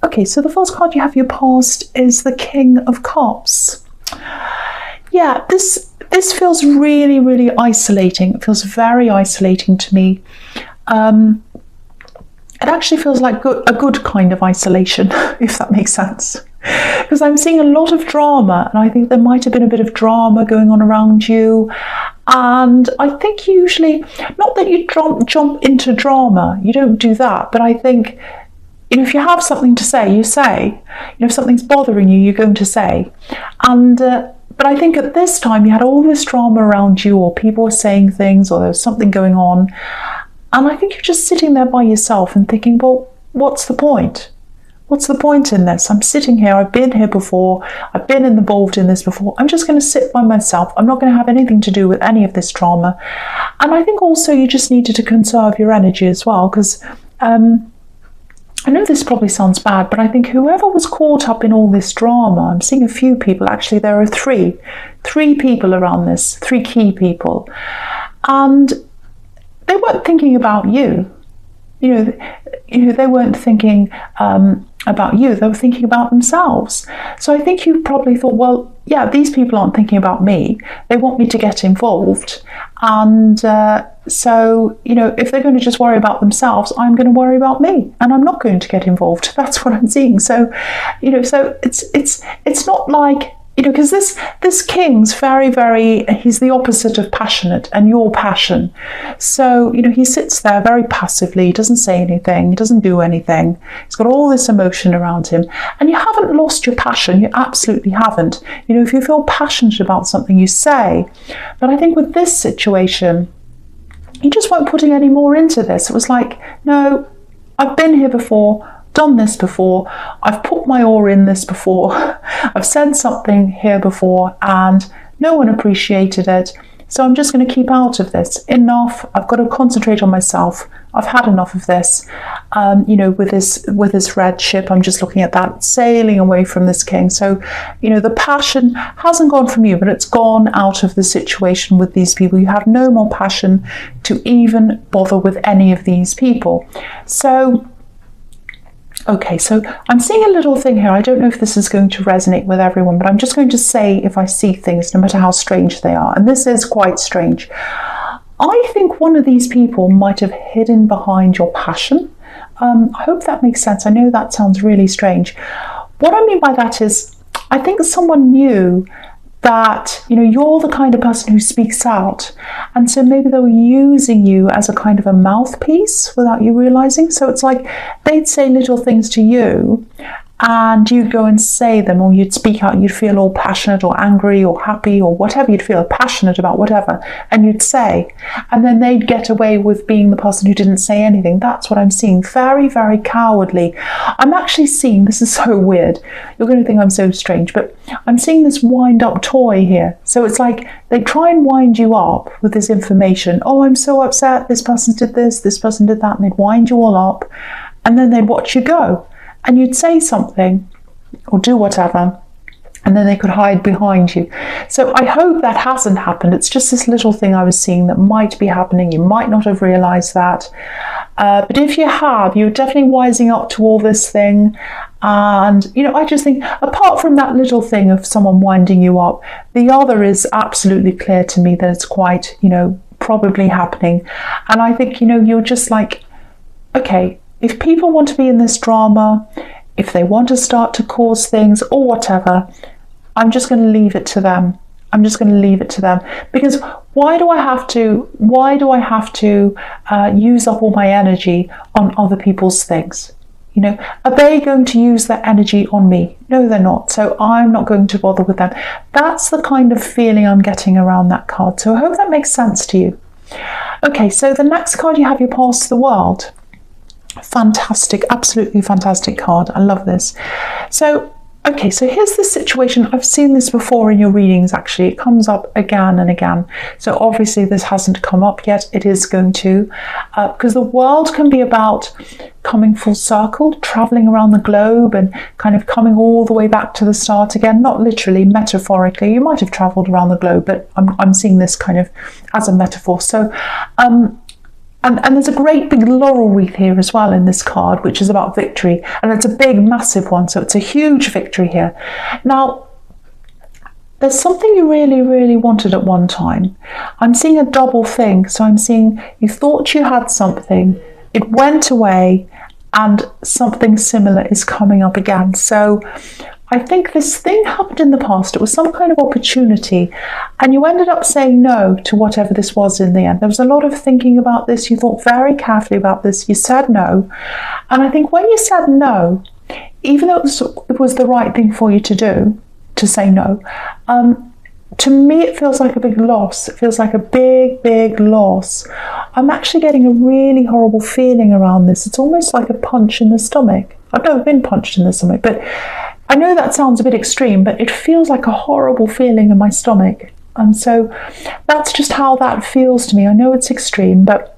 okay, so the first card you have your past is the King of Cups. Yeah, this feels really, really isolating. It feels very isolating to me. It actually feels like a good kind of isolation, if that makes sense. Because I'm seeing a lot of drama, and I think there might have been a bit of drama going on around you. And I think usually, not that you jump into drama, you don't do that, but I think, if you have something to say, you say. If something's bothering you, you're going to say. And but I think at this time you had all this drama around you, or people were saying things, or there was something going on. And I think you're just sitting there by yourself and thinking, well, what's the point? What's the point in this? I'm sitting here, I've been here before, I've been involved in this before. I'm just going to sit by myself. I'm not going to have anything to do with any of this drama. And I think also you just needed to conserve your energy as well, because I know this probably sounds bad, but I think whoever was caught up in all this drama, I'm seeing a few people, actually there are three people around this, 3 key people. And they weren't thinking about you. They weren't thinking about you. They were thinking about themselves. So I think you probably thought, well, yeah, these people aren't thinking about me. They want me to get involved. And so, if they're going to just worry about themselves, I'm going to worry about me, and I'm not going to get involved. That's what I'm seeing. So, so it's not like, because this king's very, very, he's the opposite of passionate, and you're passion. So, he sits there very passively, he doesn't say anything, he doesn't do anything. He's got all this emotion around him, and you haven't lost your passion, you absolutely haven't. If you feel passionate about something, you say. But I think with this situation, you just weren't putting any more into this. It was like, no, I've been here before, done this before, I've put my oar in this before, I've said something here before, and no one appreciated it, so I'm just going to keep out of this. Enough, I've got to concentrate on myself, I've had enough of this. With this red ship, I'm just looking at that, sailing away from this king. So, the passion hasn't gone from you, but it's gone out of the situation with these people. You have no more passion to even bother with any of these people. So, okay, so I'm seeing a little thing here. I don't know if this is going to resonate with everyone, but I'm just going to say if I see things, no matter how strange they are. And this is quite strange. I think one of these people might have hidden behind your passion. I hope that makes sense. I know that sounds really strange. What I mean by that is, I think someone knew that you're the kind of person who speaks out, and so maybe they were using you as a kind of a mouthpiece without you realizing. So it's like they'd say little things to you, and you'd go and say them, or you'd speak out, you'd feel all passionate or angry or happy or whatever, you'd feel passionate about whatever, and you'd say, and then they'd get away with being the person who didn't say anything. That's what I'm seeing. Very, very cowardly. I'm actually seeing, this is so weird, you're going to think I'm so strange, but I'm seeing this wind up toy here. So it's like they try and wind you up with this information. Oh, I'm so upset, this person did this person did that, and they'd wind you all up, and then they'd watch you go. And you'd say something or do whatever, and then they could hide behind you. So I hope that hasn't happened. It's just this little thing I was seeing that might be happening. You might not have realized that. But if you have, you're definitely wising up to all this thing. And, I just think, apart from that little thing of someone winding you up, the other is absolutely clear to me that it's quite, probably happening. And I think, you're just like, okay, if people want to be in this drama, if they want to start to cause things or whatever, I'm just going to leave it to them. I'm just going to leave it to them, because why do I have to use up all my energy on other people's things? Are they going to use their energy on me? No, they're not. So I'm not going to bother with them. That's the kind of feeling I'm getting around that card. So I hope that makes sense to you. Okay, so the next card you have, your Past the World. Fantastic, absolutely fantastic card. I love this. So, okay, so here's the situation. I've seen this before in your readings, actually. It comes up again and again. So obviously this hasn't come up yet. It is going to, because the world can be about coming full circle, traveling around the globe and kind of coming all the way back to the start again. Not literally, metaphorically. You might have traveled around the globe, but I'm seeing this kind of as a metaphor. So, And there's a great big laurel wreath here as well in this card, which is about victory. And it's a big, massive one. So it's a huge victory here. Now, there's something you really, really wanted at one time. I'm seeing a double thing. So I'm seeing you thought you had something, it went away, and something similar is coming up again. So I think this thing happened in the past. It was some kind of opportunity, and you ended up saying no to whatever this was in the end. There was a lot of thinking about this. You thought very carefully about this. You said no. And I think when you said no, even though it was the right thing for you to do, to say no, to me it feels like a big loss. It feels like a big, big loss. I'm actually getting a really horrible feeling around this. It's almost like a punch in the stomach. I've never been punched in the stomach, but I know that sounds a bit extreme, but it feels like a horrible feeling in my stomach. And so that's just how that feels to me. I know it's extreme, but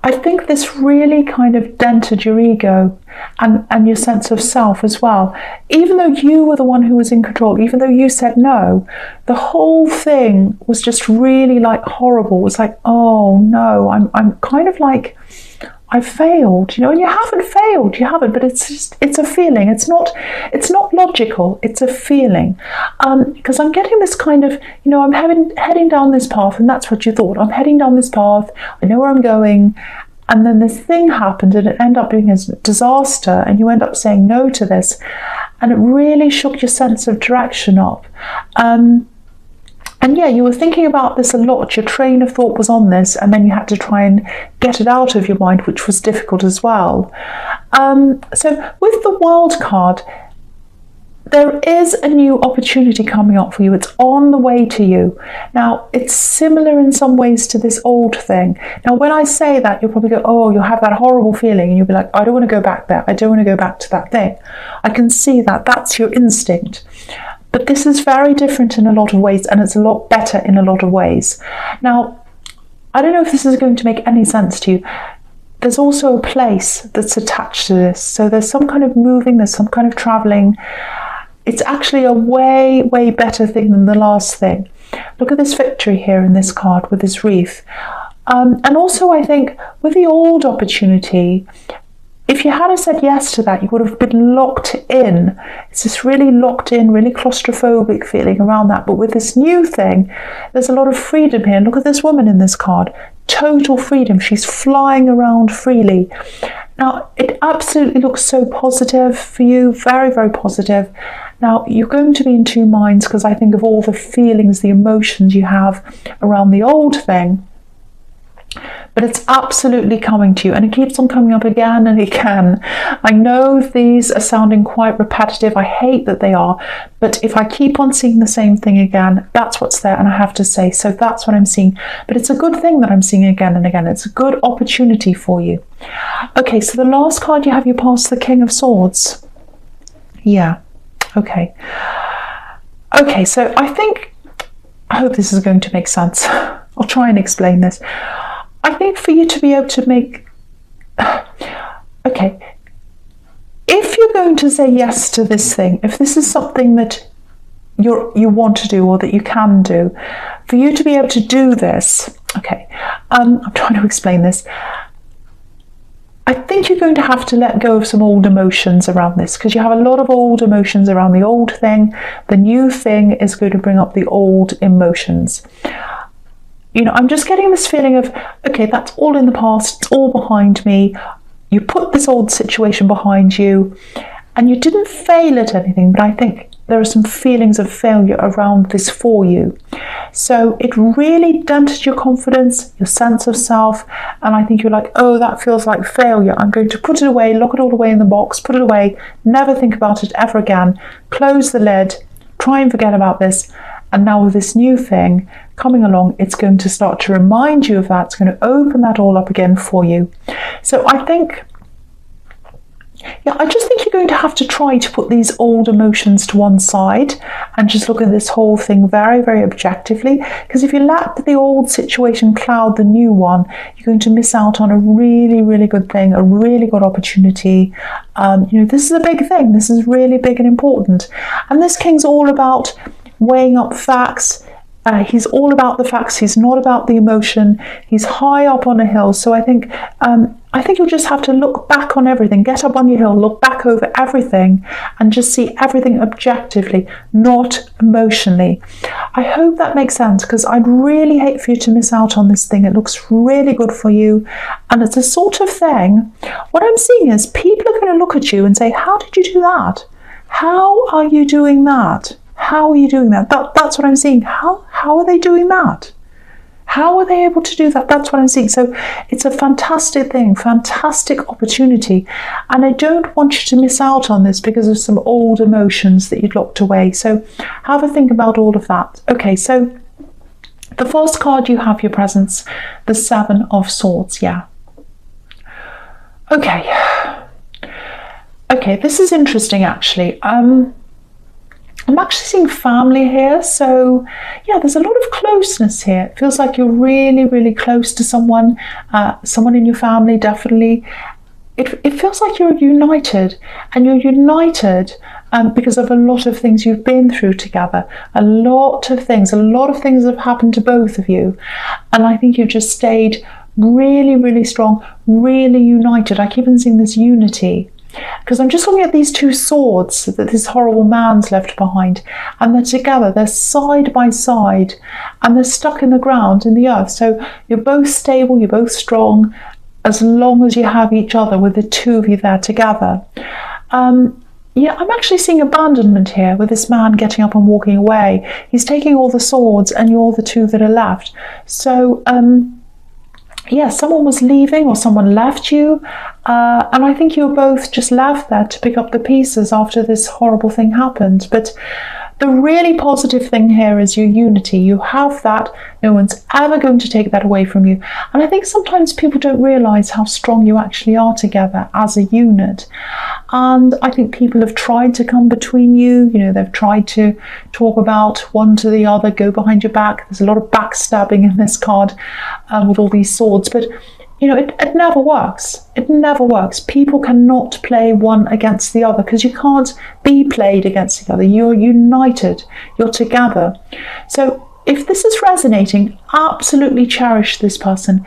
I think this really kind of dented your ego and your sense of self as well. Even though you were the one who was in control, even though you said no, the whole thing was just really like horrible. It was like, oh no, I'm kind of like, I failed, and you haven't failed, you haven't, but it's a feeling. It's not logical, it's a feeling. Because I'm getting this kind of, I'm heading down this path, and that's what you thought. I'm heading down this path, I know where I'm going, and then this thing happened, and it ended up being a disaster, and you end up saying no to this, and it really shook your sense of direction up. And yeah, you were thinking about this a lot. Your train of thought was on this, and then you had to try and get it out of your mind, which was difficult as well. So with the World card, there is a new opportunity coming up for you. It's on the way to you. Now, it's similar in some ways to this old thing. Now, when I say that, you'll probably go, oh, you'll have that horrible feeling, and you'll be like, I don't want to go back there. I don't want to go back to that thing. I can see that. That's your instinct. But this is very different in a lot of ways, and it's a lot better in a lot of ways. Now, I don't know if this is going to make any sense to you. There's also a place that's attached to this. So there's some kind of moving, there's some kind of traveling. It's actually a way, way better thing than the last thing. Look at this victory here in this card with this wreath. And also, I think, with the old opportunity, if you had said yes to that, you would have been locked in. It's this really locked in, really claustrophobic feeling around that. But with this new thing, there's a lot of freedom here. Look at this woman in this card. Total freedom. She's flying around freely. Now, it absolutely looks so positive for you. Very, very positive. Now, you're going to be in two minds, because I think of all the feelings, the emotions you have around the old thing. But it's absolutely coming to you, and it keeps on coming up again and again. I know these are sounding quite repetitive. I hate that they are, but if I keep on seeing the same thing again, that's what's there, and I have to say, so that's what I'm seeing. But it's a good thing that I'm seeing again and again. It's a good opportunity for you. Okay, so the last card you have, you pass the King of Swords. Yeah, okay. Okay, so I hope this is going to make sense. I'll try and explain this. I think for you to be able to make, okay, if you're going to say yes to this thing, if this is something that you want to do or that you can do, for you to be able to do this, okay, I'm trying to explain this. I think you're going to have to let go of some old emotions around this, because you have a lot of old emotions around the old thing. The new thing is going to bring up the old emotions. I'm just getting this feeling of, okay, that's all in the past, it's all behind me. You put this old situation behind you, and you didn't fail at anything, but I think there are some feelings of failure around this for you. So it really dented your confidence, your sense of self, and I think you're like, oh, that feels like failure. I'm going to put it away, lock it all away in the box, put it away, never think about it ever again, close the lid, try and forget about this. And now with this new thing coming along, it's going to start to remind you of that. It's going to open that all up again for you. So I think, I just think you're going to have to try to put these old emotions to one side and just look at this whole thing very, very objectively. Because if you let the old situation cloud the new one, you're going to miss out on a really, really good thing, a really good opportunity. This is a big thing. This is really big and important. And this King's all about weighing up facts. He's all about the facts. He's not about the emotion. He's high up on a hill. So I think you'll just have to look back on everything. Get up on your hill, look back over everything, and just see everything objectively, not emotionally. I hope that makes sense, because I'd really hate for you to miss out on this thing. It looks really good for you, and it's a sort of thing. What I'm seeing is people are going to look at you and say, "How did you do that? How are you doing that? How are you doing that?" That's what I'm seeing. How are they doing that? How are they able to do that? That's what I'm seeing. So it's a fantastic thing, fantastic opportunity. And I don't want you to miss out on this because of some old emotions that you'd locked away. So have a think about all of that. Okay, so the first card you have your presence, the Seven of Swords. Yeah. Okay, this is interesting actually. I'm actually seeing family here, so yeah, there's a lot of closeness here. It feels like you're really, really close to someone in your family, definitely. It feels like you're united, and you're united because of a lot of things you've been through together. A lot of things have happened to both of you, and I think you've just stayed really, really strong, really united. I keep on seeing this unity, because I'm just looking at these two swords that this horrible man's left behind, and they're together, they're side by side, and they're stuck in the ground, in the earth. So you're both stable, you're both strong, as long as you have each other, with the two of you there together. Yeah, I'm actually seeing abandonment here, with this man getting up and walking away. He's taking all the swords, and you're the two that are left. So yeah, someone was leaving, or someone left you, and I think you were both just left there to pick up the pieces after this horrible thing happened. But the really positive thing here is your unity. You have that. No one's ever going to take that away from you. And I think sometimes people don't realise how strong you actually are together as a unit. And I think people have tried to come between you. You know, they've tried to talk about one to the other, go behind your back. There's a lot of backstabbing in this card with all these swords. But you know, it never works. It never works. People cannot play one against the other, because you can't be played against the other. You're united. You're together. So if this is resonating, absolutely cherish this person.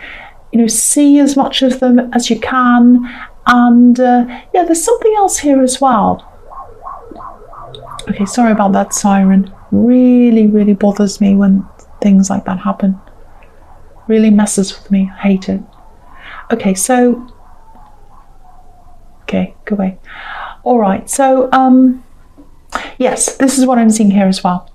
You know, see as much of them as you can. And yeah, there's something else here as well. Okay, sorry about that siren. Really, really bothers me when things like that happen. Really messes with me. I hate it. Okay, so, okay, go away. All right, so, yes, this is what I'm seeing here as well.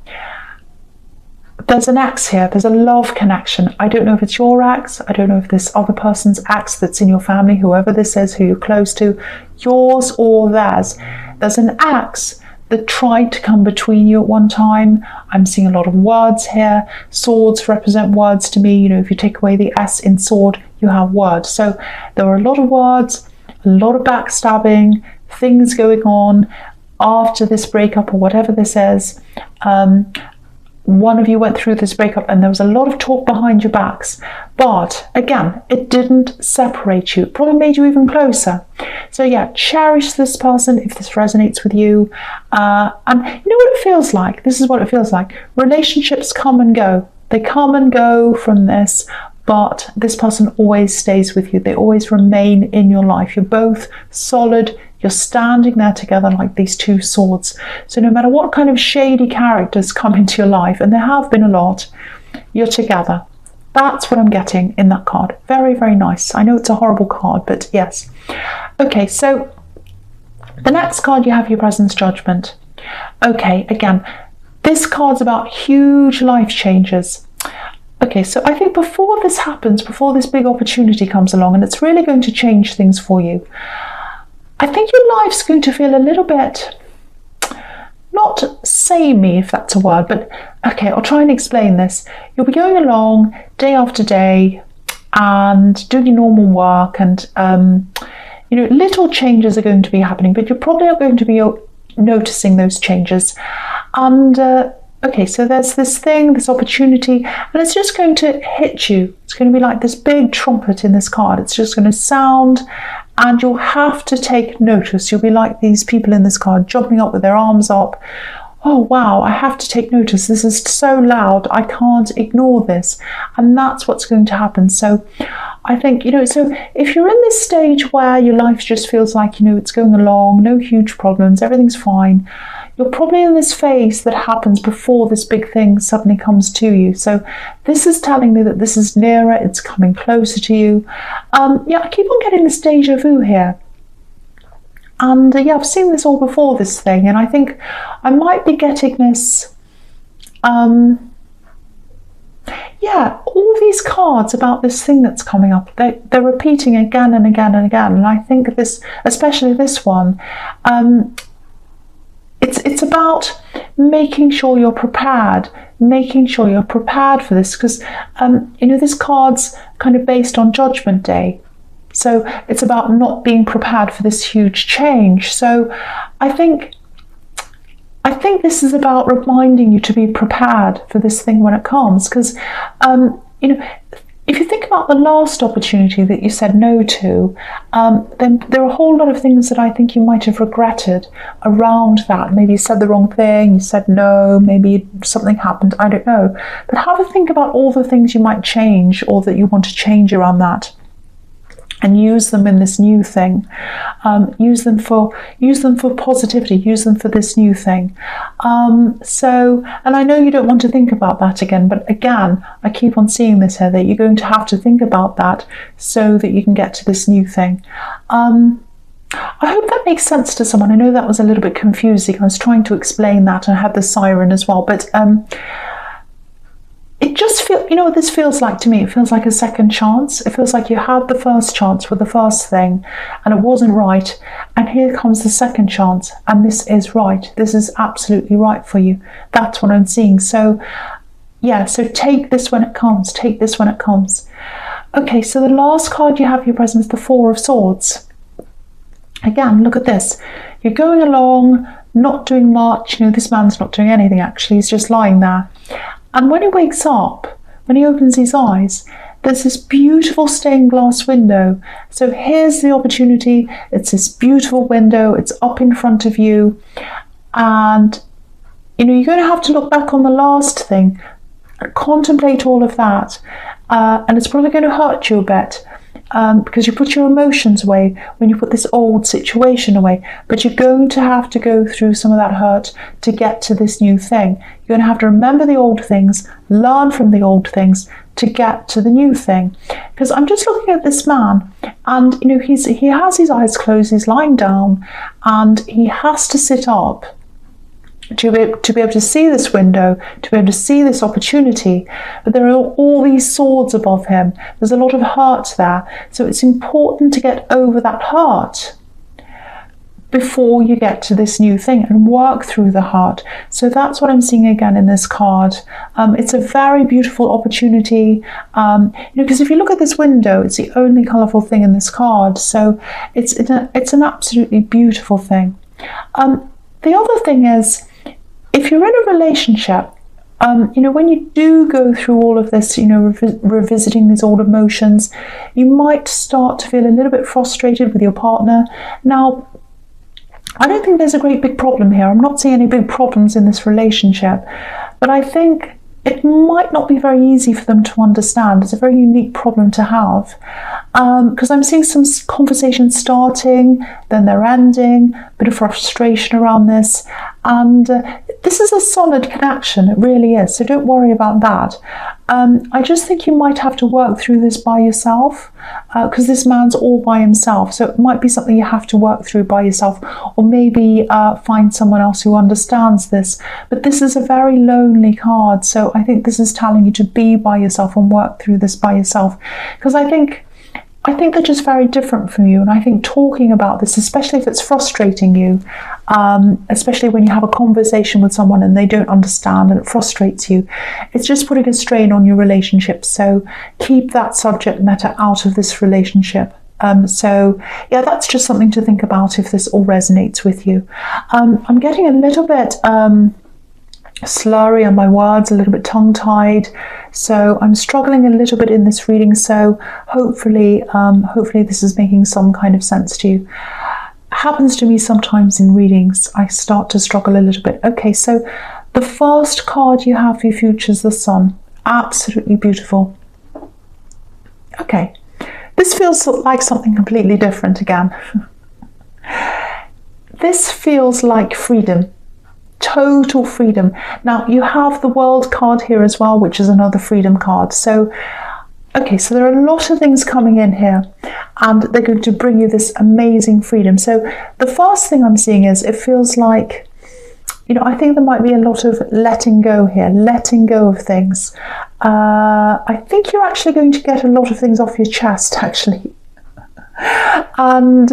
There's an ex here. There's a love connection. I don't know if it's your ex. I don't know if this other person's ex that's in your family, whoever this is, who you're close to, yours or theirs. There's an ex that tried to come between you at one time. I'm seeing a lot of words here. Swords represent words to me. You know, if you take away the S in sword, you have words. So there are a lot of words, a lot of backstabbing, things going on after this breakup or whatever this is. One of you went through this breakup and there was a lot of talk behind your backs. But again, it didn't separate you. It probably made you even closer. So yeah, cherish this person if this resonates with you. And you know what it feels like? This is what it feels like. Relationships come and go. They come and go from this, but this person always stays with you. They always remain in your life. You're both solid. You're standing there together like these two swords. So no matter what kind of shady characters come into your life, and there have been a lot, you're together. That's what I'm getting in that card. Very, very nice. I know it's a horrible card, but yes. Okay, so the next card you have your presence, Judgment. Okay, again, this card's about huge life changes. Okay, so I think before this happens, before this big opportunity comes along, and it's really going to change things for you, I think your life's going to feel a little bit, not samey if that's a word, but okay, I'll try and explain this. You'll be going along day after day and doing your normal work, and you know, little changes are going to be happening, but you're probably not going to be noticing those changes. And okay, so there's this thing, this opportunity, and it's just going to hit you. It's going to be like this big trumpet in this card. It's just going to sound, and you'll have to take notice. You'll be like these people in this card, jumping up with their arms up, oh wow, I have to take notice. This is so loud. I can't ignore this. And that's what's going to happen. So I think, so if you're in this stage where your life just feels like, it's going along, no huge problems, everything's fine, you're probably in this phase that happens before this big thing suddenly comes to you. So this is telling me that this is nearer, it's coming closer to you. I keep on getting this deja vu here. And I've seen this all before, this thing, and I think I might be getting this, all these cards about this thing that's coming up, they're repeating again and again and again. And I think this, especially this one, it's about making sure you're prepared for this, because, this card's kind of based on Judgment Day. So it's about not being prepared for this huge change. So I think this is about reminding you to be prepared for this thing when it comes. Because, if you think about the last opportunity that you said no to, then there are a whole lot of things that I think you might have regretted around that. Maybe you said the wrong thing, you said no, maybe something happened, I don't know. But have a think about all the things you might change or that you want to change around that, and use them in this new thing. Use them for positivity. Use them for this new thing. And I know you don't want to think about that again, but again, I keep on seeing this here, that you're going to have to think about that so that you can get to this new thing. I hope that makes sense to someone. I know that was a little bit confusing. I was trying to explain that, and I had the siren as well, but it just feels, what this feels like to me? It feels like a second chance. It feels like you had the first chance with the first thing and it wasn't right. And here comes the second chance, and this is right. This is absolutely right for you. That's what I'm seeing. So so take this when it comes. Take this when it comes. Okay, so the last card you have your present is the Four of Swords. Again, look at this. You're going along, not doing much. This man's not doing anything actually. He's just lying there. And when he wakes up, when he opens his eyes, there's this beautiful stained glass window. So here's the opportunity. It's this beautiful window. It's up in front of you. And, you're going to have to look back on the last thing, contemplate all of that. And it's probably going to hurt you a bit. Because you put your emotions away when you put this old situation away, but you're going to have to go through some of that hurt to get to this new thing. You're going to have to remember the old things, learn from the old things to get to the new thing. Because I'm just looking at this man, and he has his eyes closed, he's lying down, and he has to sit up to be able to see this window, to be able to see this opportunity. But there are all these swords above him. There's a lot of hurt there. So it's important to get over that hurt before you get to this new thing and work through the hurt. So that's what I'm seeing again in this card. It's a very beautiful opportunity, because if you look at this window, it's the only colourful thing in this card. So it's an absolutely beautiful thing. The other thing is, if you're in a relationship, when you do go through all of this, revisiting these old emotions, you might start to feel a little bit frustrated with your partner. Now, I don't think there's a great big problem here. I'm not seeing any big problems in this relationship, but I think it might not be very easy for them to understand. It's a very unique problem to have, because I'm seeing some conversations starting, then they're ending, a bit of frustration around this, and this is a solid connection, it really is, so don't worry about that. I just think you might have to work through this by yourself, because this man's all by himself, so it might be something you have to work through by yourself, or maybe find someone else who understands this. But this is a very lonely card, so I think this is telling you to be by yourself and work through this by yourself, because I think they're just very different from you. And I think talking about this, especially if it's frustrating you, especially when you have a conversation with someone and they don't understand and it frustrates you, it's just putting a strain on your relationship. So keep that subject matter out of this relationship. That's just something to think about if this all resonates with you. I'm getting a little bit slurry on my words, a little bit tongue-tied, so I'm struggling a little bit in this reading, so hopefully this is making some kind of sense to you. happens to me sometimes in readings. I start to struggle a little bit. Okay, so the first card you have for your future is the Sun. Absolutely beautiful. Okay, this feels like something completely different again. This feels like freedom. Total freedom. Now you have the World card here as well, which is another freedom card. So okay, so there are a lot of things coming in here, and they're going to bring you this amazing freedom. So the first thing I'm seeing is it feels like, you know, I think there might be a lot of letting go here, letting go of things. I think you're actually going to get a lot of things off your chest, actually. And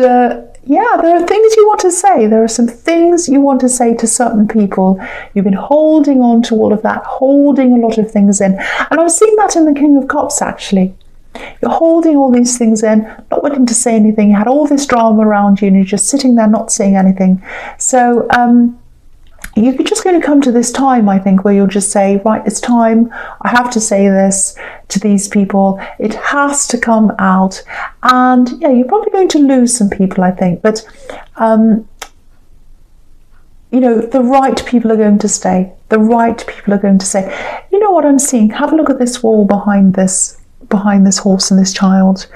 yeah, there are things you want to say. There are some things you want to say to certain people. You've been holding on to all of that, holding a lot of things in. And I'm seeing that in the King of Cups, actually. You're holding all these things in, not wanting to say anything. You had all this drama around you and you're just sitting there not saying anything. So you're just going to come to this time, I think, where you'll just say, right, it's time. I have to say this to these people. It has to come out. And yeah, you're probably going to lose some people, I think. But, you know, the right people are going to stay. The right people are going to stay. You know what I'm seeing? Have a look at this wall behind this horse and this child.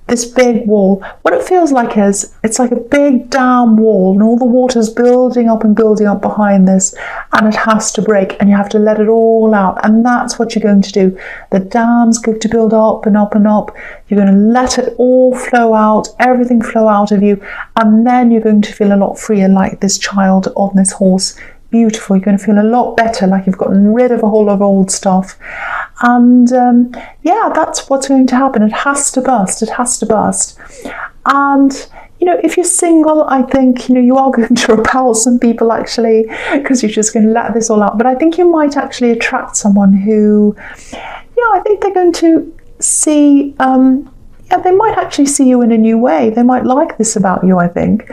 This big wall. What it feels like is it's like a big dam wall, and all the water's building up and building up behind this, and it has to break, and you have to let it all out. And that's what you're going to do. The dam's going to build up and up and up. You're going to let it all flow out, everything flow out of you, and then you're going to feel a lot freer, like this child on this horse. Beautiful. You're going to feel a lot better, like you've gotten rid of a whole lot of old stuff. And yeah, that's what's going to happen. It has to burst. It has to burst. And you know, if you're single, I think, you know, you are going to repel some people, actually, because you're just going to let this all out. But I think you might actually attract someone who, yeah, I think they're going to see, yeah, they might actually see you in a new way. They might like this about you, I think.